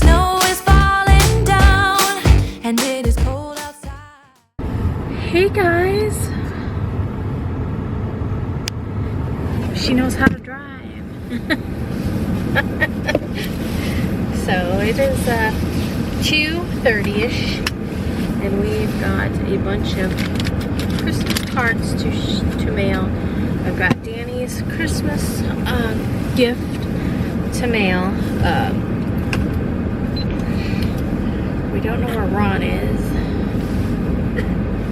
snow is falling down, and it is cold outside. Hey guys. She knows how to drive. So it is 2:30ish, and we've got a bunch of Christmas cards to mail. I've got Danny's Christmas gift to mail. We don't know where Ron is.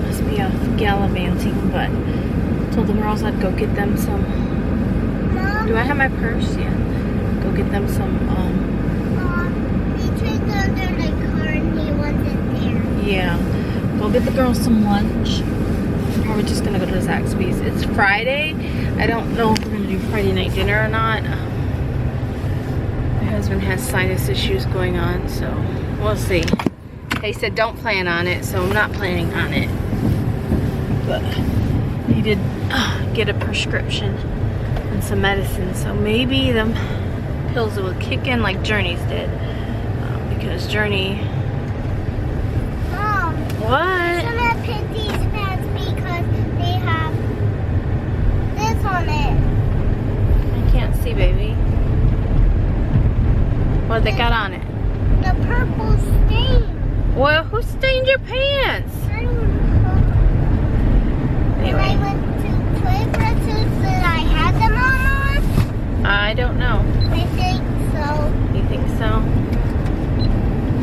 Must be off gallivanting, but told the girls I'd go get them some. Mom, Do I have my purse? Yeah. Go get them some. he took under the car and he wasn't there. Yeah. Go get the girls some lunch. Or we're just gonna go to Zaxby's. It's Friday. I don't know if we're gonna do Friday night dinner or not. My husband has sinus issues going on, so we'll see. He said don't plan on it, so I'm not planning on it. But he did get a prescription and some medicine, so maybe the pills will kick in like Journey's did. Because Journey... Mom, What? I'm gonna pick these pants because they have this on it. I can't see, baby. What they got on it? The purple stain. Well, who stained your pants? I don't know. When I Anyway, went to Toy Pursuits, did I have them on? I don't know. I think so. You think so?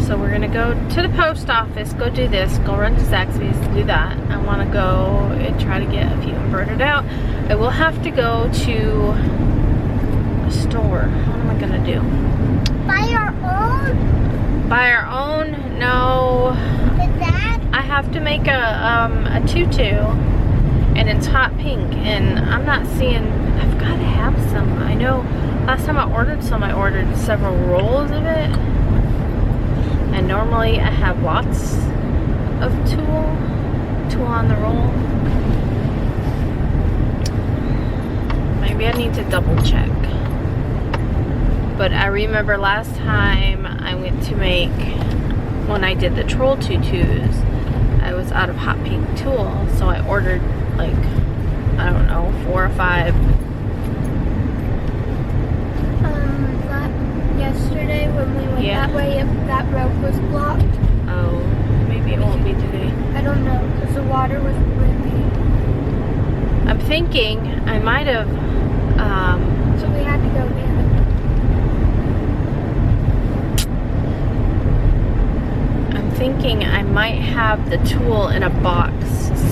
So we're gonna go to the post office, go do this, go run to Zaxby's, do that. I wanna go and try to get a few embroidered out. I will have to go to a store. What am I gonna do? Buy your own? Buy our own? No. With that? I have to make a tutu, and it's hot pink, and I'm not seeing, I've got to have some. I know last time I ordered some, I ordered several rolls of it, and normally I have lots of tulle on the roll. Maybe I need to double check. But I remember last time I went to make, when I did the troll tutus, I was out of hot pink tulle, so I ordered like, I don't know, 4 or 5. Yesterday when we went Yeah. that way, if that road was blocked, Oh, maybe it won't be today. I don't know, because the water was brimming. I'm thinking I might have, So we had to go there. I'm thinking I might have the tulle in a box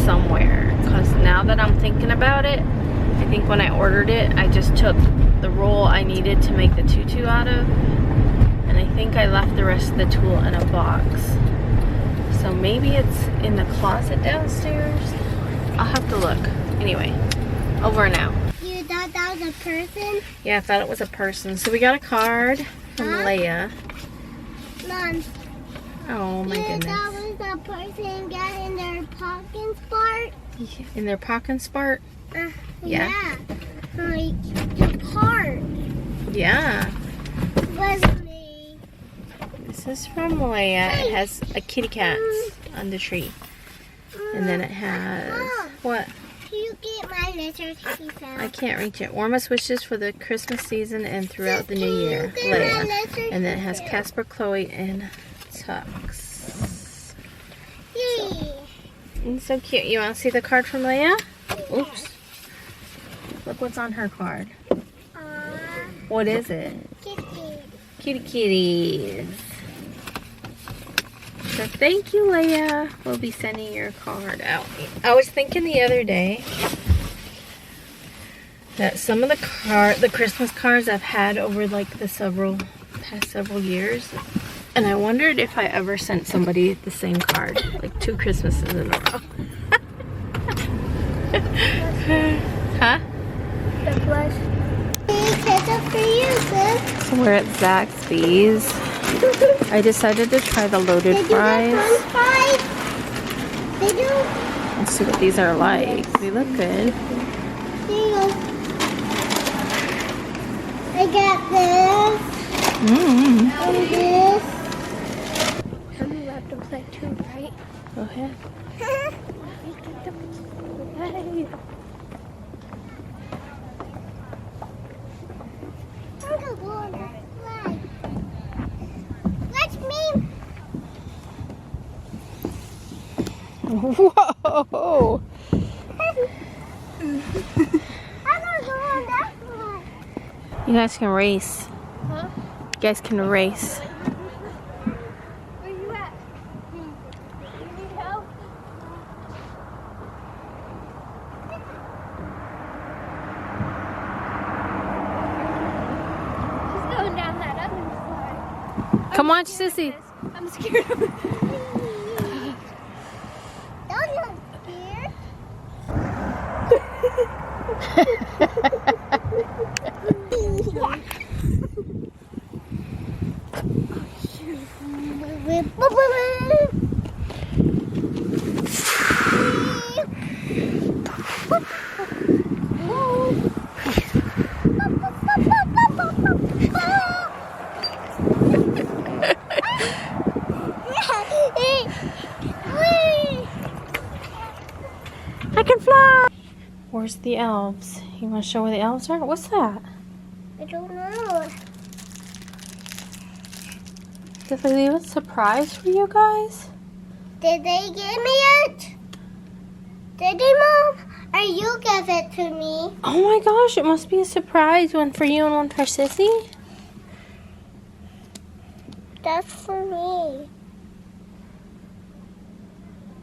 somewhere, because now that I'm thinking about it, I think when I ordered it, I just took the roll I needed to make the tutu out of, and I think I left the rest of the tulle in a box. So maybe it's in the closet downstairs. I'll have to look. Anyway, over and out. You thought that was a person? Yeah, I thought it was a person. So we got a card from Huh? Leia. Mom, Oh my you goodness. thought that was a person getting their pockets part? In their pocket spart? Yeah. Like, the part Yeah. was me. This is from Leia. It has a kitty cat on the tree. And then it has, what? Can you get my letter she I found? can't reach it. Warmest wishes for the Christmas season and throughout the new year. Can you get my Leia. letter And then it she has found? Casper, Chloe, and Tux. Yay. It's so cute. You want to see the card from Leia? Oops. Look what's on her card. What is it? Kitty. Kitty kitties. So thank you, Leia. We'll be sending your card out. I was thinking the other day that some of the Christmas cards I've had over like the past several years, and I wondered if I ever sent somebody the same card, like 2 Christmases in a row. Huh? The blush. It's up for you, sis. So we're at Zaxby's. I decided to try the loaded fries. They do. Let's see what these are like. They look good. There you go. I got this. Mm. And this. Whoa! I'm not going that way. You guys can race. Huh? You guys can race. Where you at? You need help? She's going down that other slide. Come on, sissy. I'm scared of it. Don't look scared. I can fly! Where's the elves? You want to show where the elves are? What's that? I don't know. Did they leave a surprise for you guys? Did they give me it? Did they, Mom? Or you give it to me? Oh my gosh, it must be a surprise. One for you and one for Sissy. That's for me.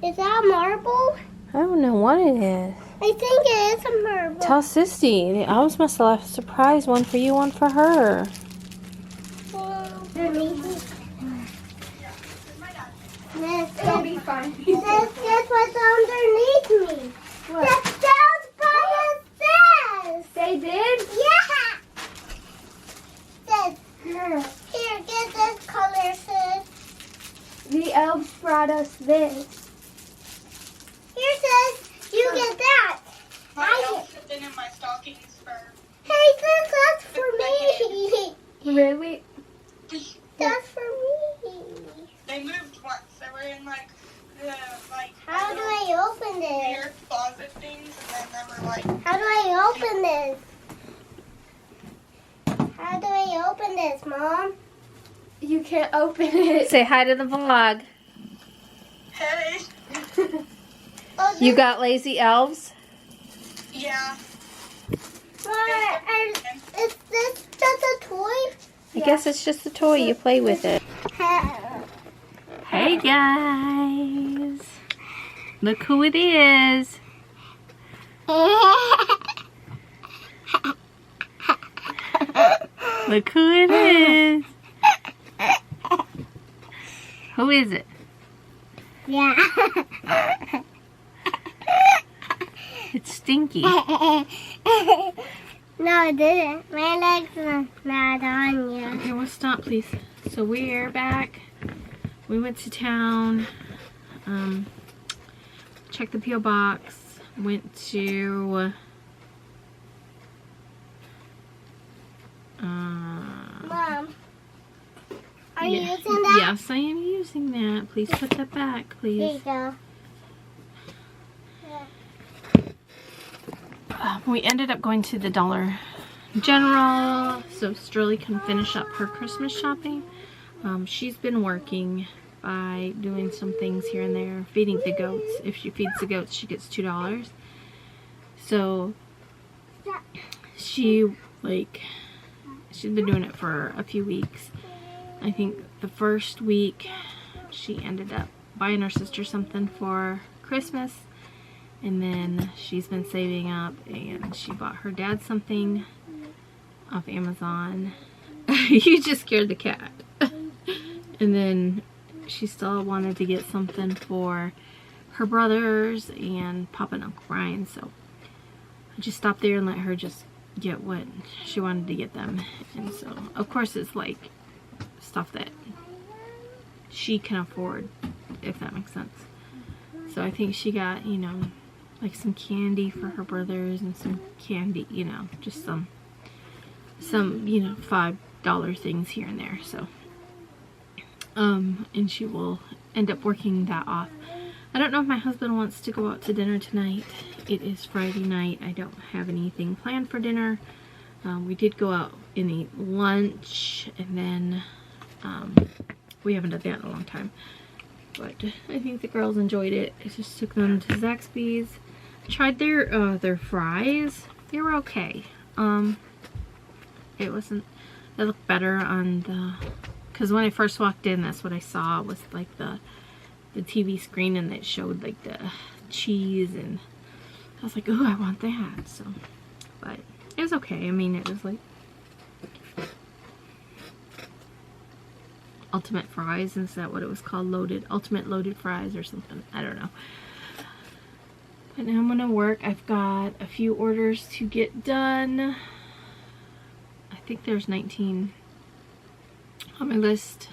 Is that a marble? I don't know what it is. I think it is a marble. Tell Sissy. The elves must have left a surprise. One for you, one for her. It'll be fine. Guess what's underneath me? What? The sounds by it says. They did? Yeah. Says, here, get this color, sis. The elves brought us this. Here, sis, you get that. My elves have been in my stockings for... Hey, sis, that's for me. Really? That's for me. They moved once. They were in like the How do I open this? weird closet things, and then they were like... How do I open this? How do I open this, Mom? You can't open it. Say hi to the vlog. Hey. Oh, You got lazy elves? Yeah. Is this just a toy? I guess it's just a toy. You play with it. Hey guys. Look who it is. Look who it is. Who is it? Yeah. It's Stinky. No, I didn't. My legs are not on yet. Okay, well stop please. So we're back. We went to town. Checked the P.O. box. Went to Mom, are you yeah. using that? Yes, I am using that. Please put that back, Here you please. go. We ended up going to the Dollar General so Swirly can finish up her Christmas shopping. She's been working by doing some things here and there, feeding the goats. If she feeds the goats, she gets $2. So she's been doing it for a few weeks. I think the first week she ended up buying her sister something for Christmas, and then she's been saving up and she bought her dad something off Amazon. You just scared the cat. And then she still wanted to get something for her brothers and Papa and Uncle Brian, so I just stopped there and let her just get what she wanted to get them. And so of course it's like stuff that she can afford, if that makes sense. So I think she got, you know, like some candy for her brothers and some candy, you know, just some you know, $5 things here and there. So and she will end up working that off. I don't know if my husband wants to go out to dinner tonight. It is Friday night. I don't have anything planned for dinner. We did go out and eat lunch, and then we haven't done that in a long time. but I think the girls enjoyed it. I just took them to Zaxby's. Tried their fries. They were okay. It wasn't. They looked better on the. Because when I first walked in, that's what I saw was like the TV screen, and it showed like the cheese, and I was like, oh, I want that. So, but it was okay. I mean, it was like ultimate fries. Is that what it was called? Ultimate loaded fries or something. I don't know. But now I'm gonna work. I've got a few orders to get done. I think there's 19 on my list,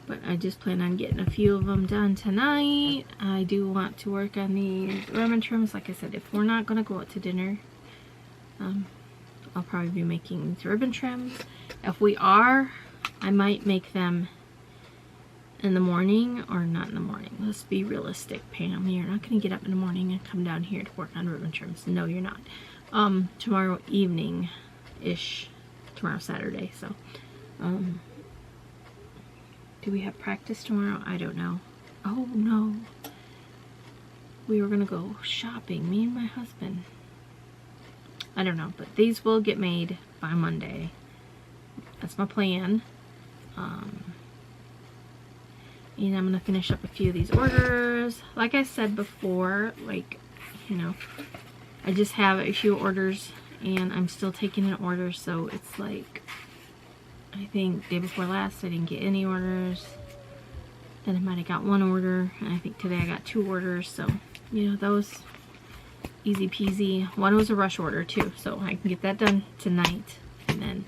but I just plan on getting a few of them done tonight. I do want to work on these ribbon trims. Like I said, if we're not gonna go out to dinner, I'll probably be making these ribbon trims. If we are, I might make them in the morning or not in the morning. Let's be realistic, Pam. You're not gonna get up in the morning and come down here to work on ribbon trims. No, you're not. Tomorrow evening-ish. Tomorrow Saturday, so do we have practice tomorrow? I don't know. Oh no, we were gonna go shopping, me and my husband. I don't know, but these will get made by Monday. That's my plan. And I'm gonna finish up a few of these orders. Like I said before, like, you know, I just have a few orders and I'm still taking in orders, so it's like, I think day before last I didn't get any orders. Then I might have got one order, and I think today I got 2 orders, so, you know, those easy peasy. One was a rush order too, so I can get that done tonight and then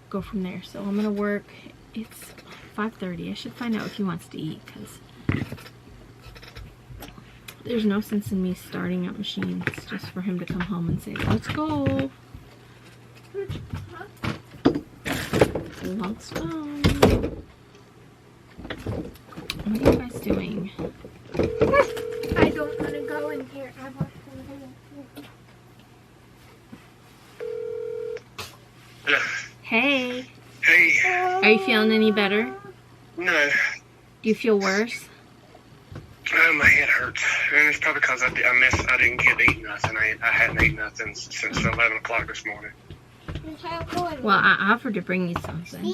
go from there. So I'm gonna work. It's 5:30. I should find out if he wants to eat, because there's no sense in me starting up machines just for him to come home and say, let's go. Let's go. What are you guys doing? I don't want to go in here. I want to go in here. Hey. Hey. Are you feeling any better? No. Do you feel worse? My head hurts, and it's probably because I didn't get to eat nothing. I hadn't eaten nothing since 11 o'clock this morning. Well, I offered to bring you something.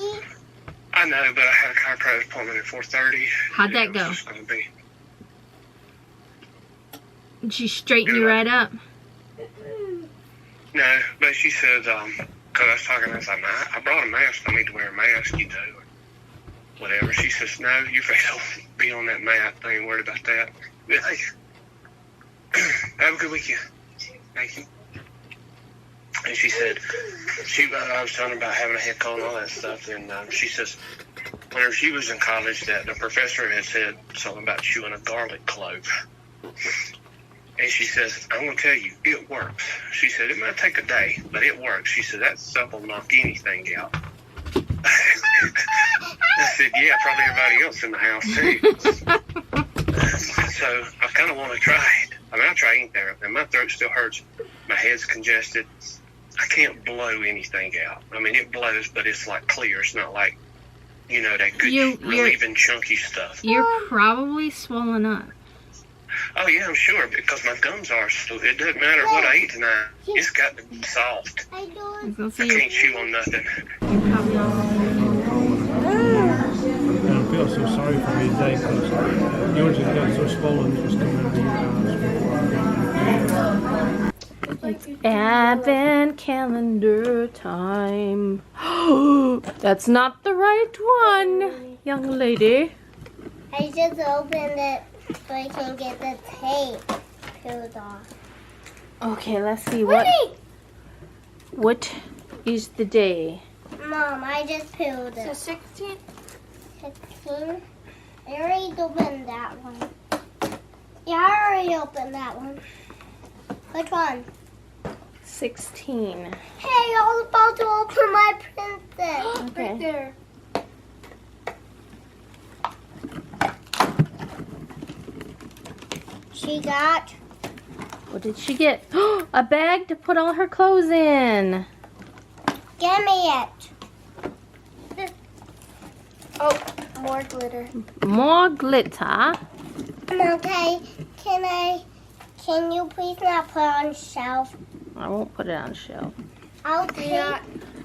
I know, but I had a chiropractic appointment at 4:30. How'd that go? Just gonna be. Did she straighten you right up? No, but she said, because I was talking, I was like, I brought a mask. I need to wear a mask, you know, or whatever. She says, no, your face will be on that mat. I ain't worried about that. But, hey, have a good weekend. Thank you. And she said, I was telling her about having a head cold and all that stuff, and she says, whenever she was in college, that the professor had said something about chewing a garlic clove. And she says, I'm going to tell you, it works. She said, it might take a day, but it works. She said, that stuff will knock anything out. I said, yeah, probably everybody else in the house, too. So I kind of want to try it. I mean, I'll try eating therapy. My throat still hurts. My head's congested. I can't blow anything out. I mean, it blows, but it's like clear. It's not like, you know, that good relieving chunky stuff. You're probably swollen up. Oh, yeah, I'm sure, because my gums are, so it doesn't matter what I eat tonight. It's got to be soft. I can't chew on nothing. You're probably And I feel so sorry for me today, because yours has got so swollen, it was coming to your eyes. It's Advent calendar time. That's not the right one, young lady. I just opened it so I can get the tape peeled off. Okay, let's see what is the day. Mom, I just peeled it. So 16? 16? I already opened that one. Yeah, I already opened that one. Which one? 16. Hey, I was about to open my princess. Okay. Right there. She got... What did she get? A bag to put all her clothes in. Give me it. Oh, More glitter. More glitter. Okay, can you please not put it on the shelf? I won't put it on the shelf. I'll take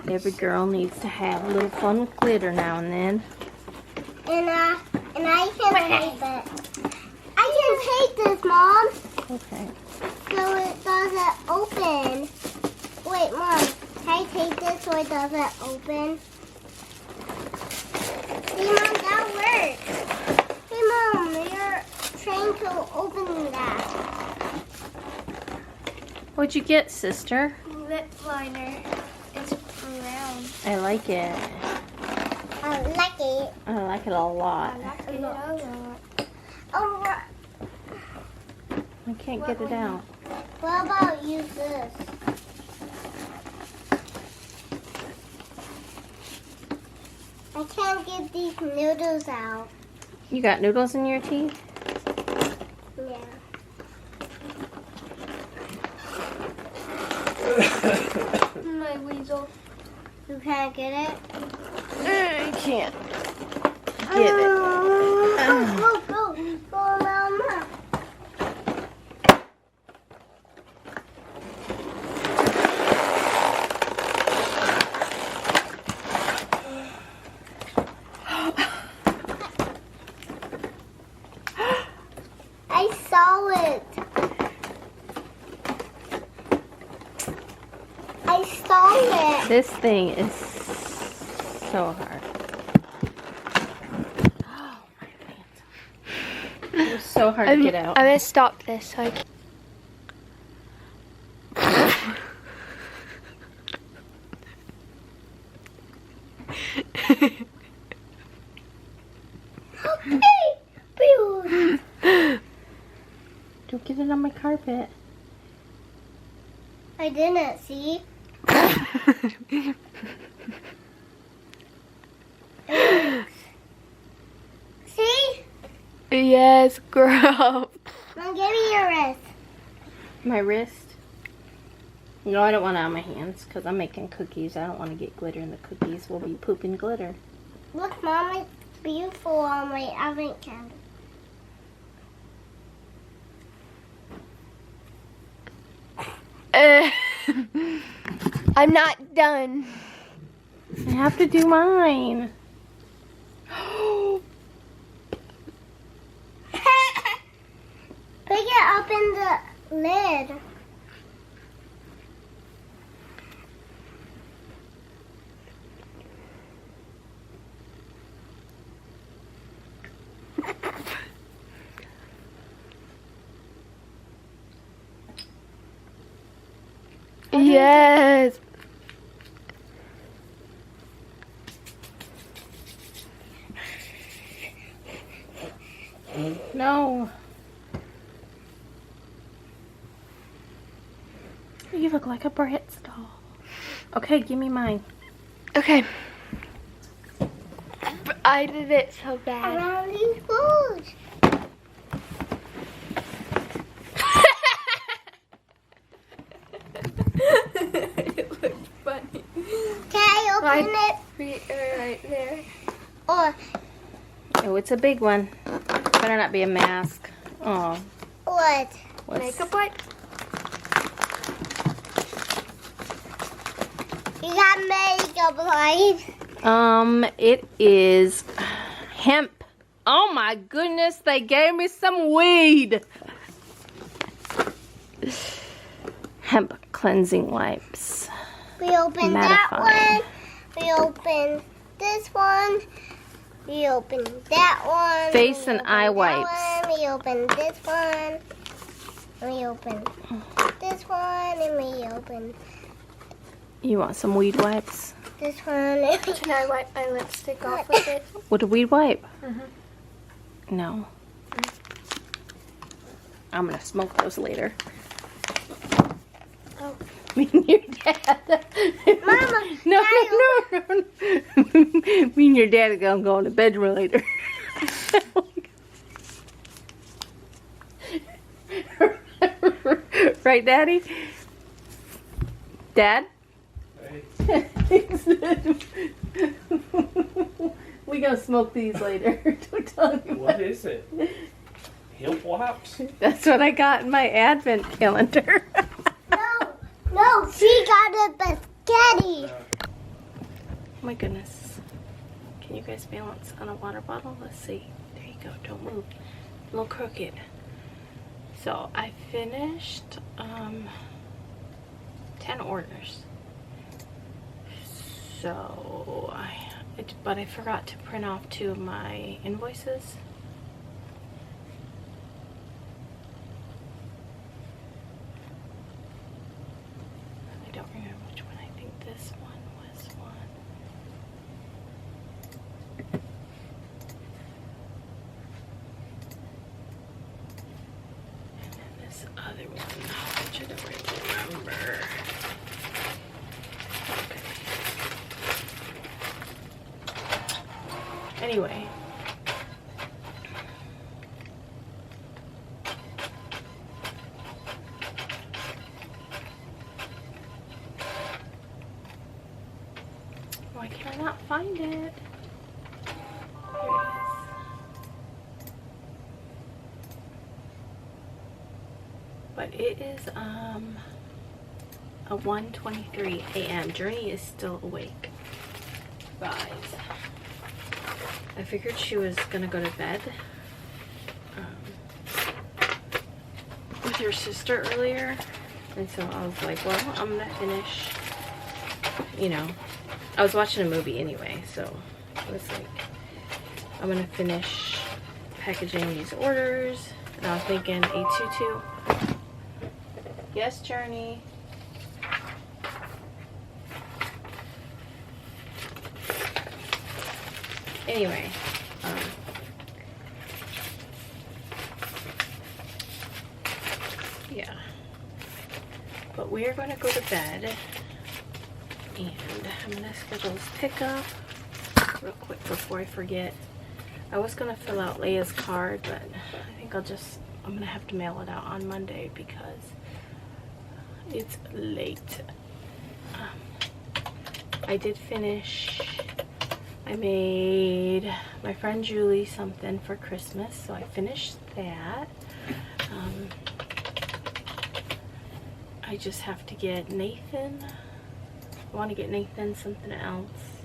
Every girl needs to have a little fun with glitter now and then. and I can take it. I can take this, Mom, Okay. so it doesn't open. Wait, Mom, can I take this so it doesn't open? See, Mom, that works. Hey, Mom, you're trying to open that. What'd you get, sister? Lip liner. It's round. I like it. I like it. I like it a lot. Like it a lot. Oh, I can't get it out. what about use this? I can't get these noodles out. You got noodles in your teeth? Yeah. My weasel. You can't get it? I can't get it. Go, Mama. I saw it. I saw it. This thing is so hard. Oh, my hands. It was so hard to get out. I'm gonna stop this so I can. Don't get it on my carpet. I didn't see. See? Yes, girl. Now give me your wrist. My wrist? No, I don't want it on my hands because I'm making cookies. I don't want to get glitter in the cookies. We'll be pooping glitter. Look, Mom, it's beautiful on my advent candle. I'm not done. I have to do mine. Pick it up in the lid. Yes. No. You look like a Bratz doll. Okay, give me mine. Okay. I did it so bad. Around these foods. It looked funny. Can I open it? Right there. Or Oh, it's a big one. Better not be a mask. Oh, what? what's... Makeup wipe. You got makeup wipes. It is hemp. Oh my goodness, they gave me some weed. Hemp cleansing wipes. We opened that Mattifying. one. We opened this one. We opened that one. Face We and opened eye that wipes. one. We opened this one. We opened this one, and we opened You want some weed wipes? this one. Can I wipe my lipstick off with it? With a weed wipe? Mhm. No. I'm gonna smoke those later. Oh. Me and your dad. Mama, No. Me and your dad are gonna go in the bedroom later. Right, Daddy? Dad? We gonna smoke these later. Don't tell anyone. What is it? Hip wipes? That's what I got in my advent calendar. No, she got a biscotti. Oh my goodness. Can you guys balance on a water bottle? Let's see. There you go. Don't move. A little crooked. So I finished 10 orders. So but I forgot to print off 2 of my invoices. I don't remember which one. I think this one was one. And then this other one, which I don't really remember. Anyway, why can I not find it? Here it is. But it is a 1:23 a.m. Journey is still awake, guys. I figured she was gonna go to bed with her sister earlier, and so I was like, well, I'm gonna finish, you know, I was watching a movie anyway, so I was like, I'm gonna finish packaging these orders, and I was thinking a tutu. Yes, Journey. Anyway, yeah, but we are going to go to bed, and I'm going to schedule this pickup real quick before I forget. I was going to fill out Leia's card, but I think I'm going to have to mail it out on Monday because it's late. I did finish. I made my friend Julie something for Christmas, so I finished that. I just have to get Nathan. I want to get Nathan something else.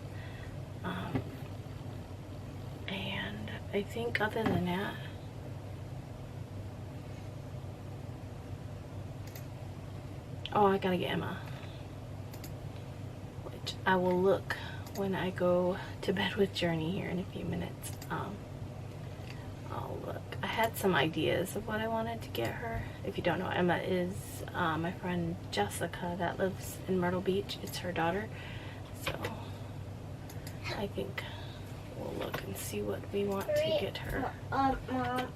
And I think other than that, oh, I gotta get Emma, which I will look when I go to bed with Journey here in a few minutes. I'll look. I had some ideas of what I wanted to get her. If you don't know, Emma is my friend Jessica that lives in Myrtle Beach. It's her daughter. So I think we'll look and see what we want to get her. Mom.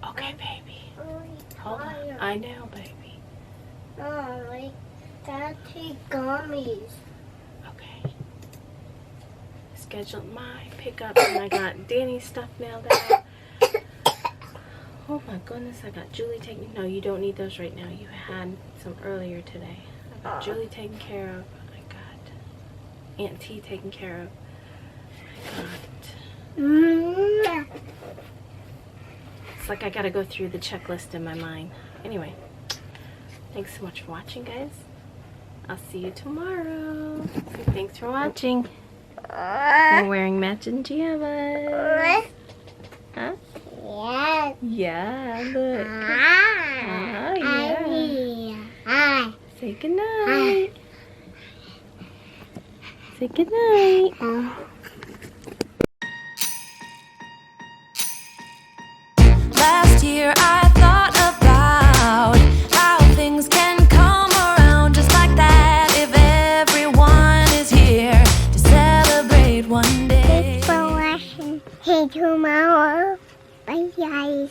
Okay, baby. Hold on. I know, baby. Mom, I got 2 gummies. Okay. Scheduled my pickup, and I got Danny's stuff mailed out. Oh my goodness, I got Julie taken. No, you don't need those right now. You had some earlier today. I got Julie taken care of. I got Aunt T taken care of. I got... It's like I gotta go through the checklist in my mind. Anyway, thanks so much for watching, guys. I'll see you tomorrow. So thanks for watching. We're wearing matching pajamas. Huh? Yes. Yeah, look. Oh, yeah. Say goodnight. Say goodnight. Last year I thought about how things can come around just like that if everyone is here to celebrate one day. Thanks for watching. Hey, tomorrow. Bye, guys.